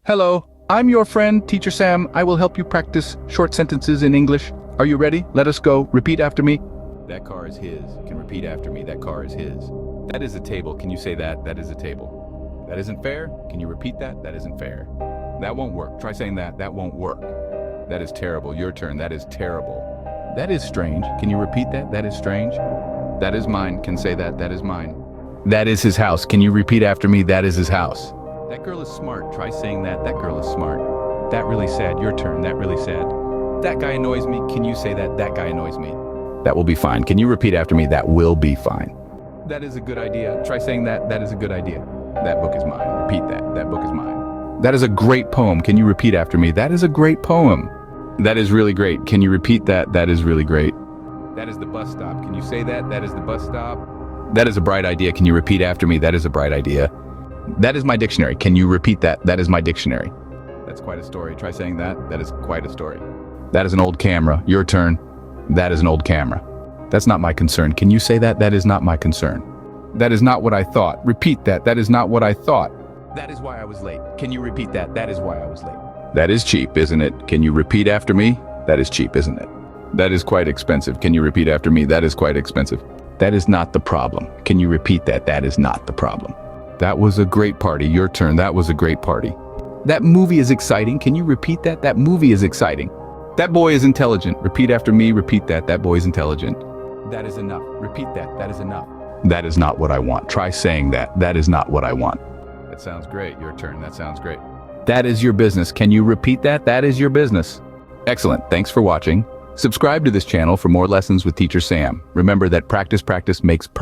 Hello, I'm your friend, Teacher Sam. I will help you practice short sentences in English. Are you ready? Let us go. Repeat after me. That car is his. Can repeat after me. That car is his. That is a table. Can you say that? That is a table. That isn't fair. Can you repeat that? That isn't fair. That won't work. Try saying that. That won't work. That is terrible. Your turn. That is terrible. That is strange. Can you repeat that? That is strange. That is mine. Can say that. That is mine. That is his house. Can you repeat after me? That is his house. That girl is smart. Try saying that. That girl is smart. That really sad. Your turn. That really sad. That guy annoys me. Can you say that? That guy annoys me. That will be fine. Can you repeat after me? That will be fine. That is a good idea. Try saying that. That is a good idea. That book is mine. Repeat that. That book is mine. That is a great poem. Can you repeat after me? That is a great poem. That is really great. Can you repeat that? That is really great. That is the bus stop. Can you say that? That is the bus stop. That is a bright idea. Can you repeat after me? That is a bright idea. That is my dictionary. Can you repeat that? That is my dictionary. That's quite a story. Try saying that. That is quite a story. That is an old camera. Your turn. That is an old camera. That's not my concern. Can you say that? That is not my concern. That is not what I thought. Repeat that. That is not what I thought. That is why I was late. Can you repeat that? That is why I was late. That is cheap, isn't it? Can you repeat after me? That is cheap, isn't it? That is quite expensive. Can you repeat after me? That is quite expensive. That is not the problem. Can you repeat that? That is not the problem. That was a great party. Your turn. That was a great party. That movie is exciting. Can you repeat that? That movie is exciting. That boy is intelligent. Repeat after me. Repeat that. That boy is intelligent. That is enough. Repeat that. That is enough. That is not what I want. Try saying that. That is not what I want. That sounds great. Your turn. That sounds great. That is your business. Can you repeat that? That is your business. Excellent. Thanks for watching. Subscribe to this channel for more lessons with Teacher Sam. Remember that practice makes perfect.